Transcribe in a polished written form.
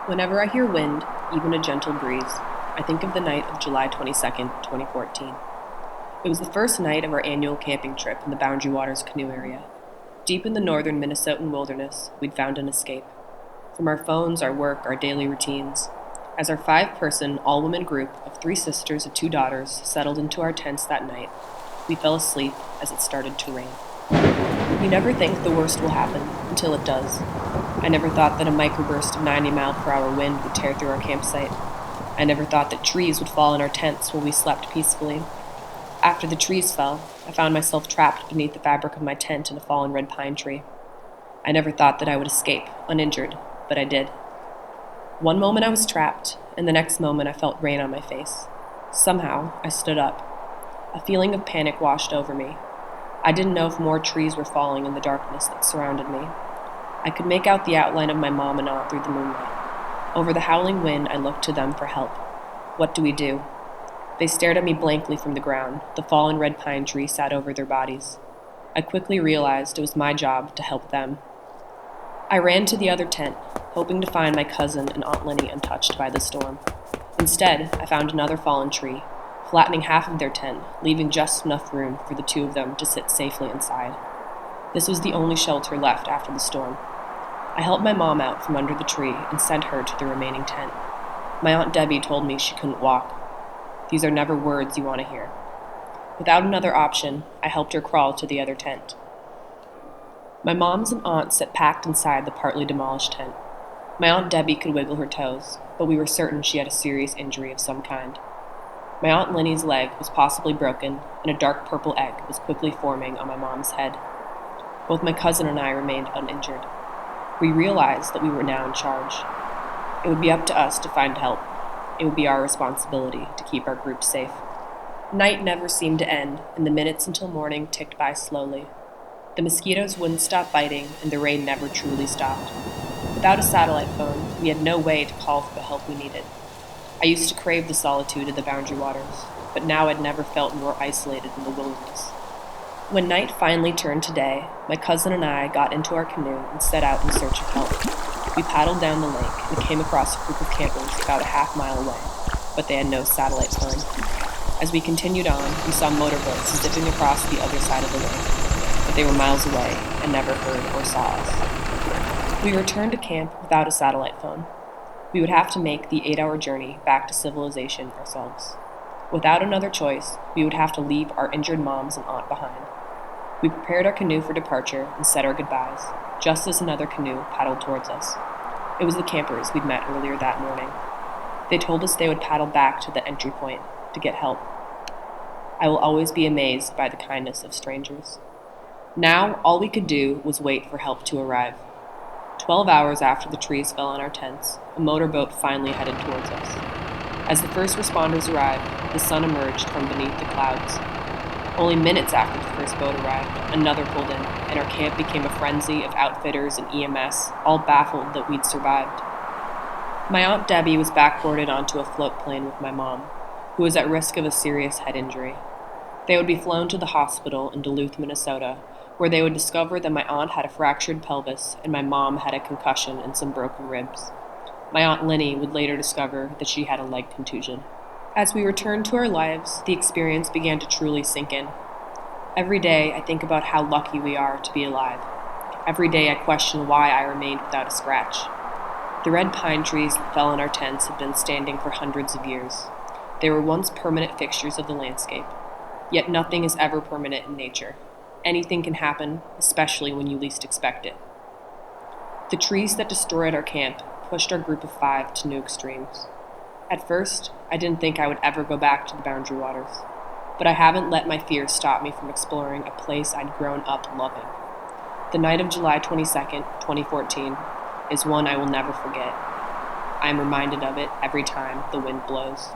Whenever I hear wind, even a gentle breeze, I think of the night of July 22nd, 2014. It was the first night of our annual camping trip in the Boundary Waters canoe area. Deep in the northern Minnesotan wilderness, we'd found an escape. From our phones, our work, our daily routines. As our 5-person, all-women group of 3 sisters and 2 daughters settled into our tents that night, we fell asleep as it started to rain. You never think the worst will happen until it does. I never thought that a microburst of 90-mile-per-hour wind would tear through our campsite. I never thought that trees would fall in our tents while we slept peacefully. After the trees fell, I found myself trapped beneath the fabric of my tent in a fallen red pine tree. I never thought that I would escape, uninjured, but I did. One moment I was trapped, and the next moment I felt rain on my face. Somehow, I stood up. A feeling of panic washed over me. I didn't know if more trees were falling in the darkness that surrounded me. I could make out the outline of my mom and aunt through the moonlight. Over the howling wind, I looked to them for help. What do we do? They stared at me blankly from the ground. The fallen red pine tree sat over their bodies. I quickly realized it was my job to help them. I ran to the other tent, hoping to find my cousin and Aunt Lenny untouched by the storm. Instead, I found another fallen tree, flattening half of their tent, leaving just enough room for the 2 of them to sit safely inside. This was the only shelter left after the storm. I helped my mom out from under the tree and sent her to the remaining tent. My Aunt Debbie told me she couldn't walk. These are never words you want to hear. Without another option, I helped her crawl to the other tent. My moms and aunts sat packed inside the partly demolished tent. My Aunt Debbie could wiggle her toes, but we were certain she had a serious injury of some kind. My Aunt Lenny's leg was possibly broken, and a dark purple egg was quickly forming on my mom's head. Both my cousin and I remained uninjured. We realized that we were now in charge. It would be up to us to find help. It would be our responsibility to keep our group safe. Night never seemed to end, and the minutes until morning ticked by slowly. The mosquitoes wouldn't stop biting, and the rain never truly stopped. Without a satellite phone, we had no way to call for the help we needed. I used to crave the solitude of the Boundary Waters, but now I'd never felt more isolated in the wilderness. When night finally turned to day, my cousin and I got into our canoe and set out in search of help. We paddled down the lake and came across a group of campers about a half-mile away, but they had no satellite phone. As we continued on, we saw motorboats zipping across the other side of the lake, but they were miles away and never heard or saw us. We returned to camp without a satellite phone. We would have to make the 8-hour journey back to civilization ourselves. Without another choice, we would have to leave our injured moms and aunt behind. We prepared our canoe for departure and said our goodbyes, just as another canoe paddled towards us. It was the campers we'd met earlier that morning. They told us they would paddle back to the entry point to get help. I will always be amazed by the kindness of strangers. Now, all we could do was wait for help to arrive. 12 hours after the trees fell on our tents, a motorboat finally headed towards us. As the first responders arrived, the sun emerged from beneath the clouds. Only minutes after the first boat arrived, another pulled in, and our camp became a frenzy of outfitters and EMS, all baffled that we'd survived. My Aunt Debbie was backboarded onto a float plane with my mom, who was at risk of a serious head injury. They would be flown to the hospital in Duluth, Minnesota, where they would discover that my aunt had a fractured pelvis and my mom had a concussion and some broken ribs. My Aunt Lenny would later discover that she had a leg contusion. As we returned to our lives, the experience began to truly sink in. Every day, I think about how lucky we are to be alive. Every day, I question why I remained without a scratch. The red pine trees that fell in our tents had been standing for hundreds of years. They were once permanent fixtures of the landscape. Yet nothing is ever permanent in nature. Anything can happen, especially when you least expect it. The trees that destroyed our camp pushed our group of 5 to new extremes. At first, I didn't think I would ever go back to the Boundary Waters, but I haven't let my fear stop me from exploring a place I'd grown up loving. The night of July 22nd, 2014, is one I will never forget. I am reminded of it every time the wind blows.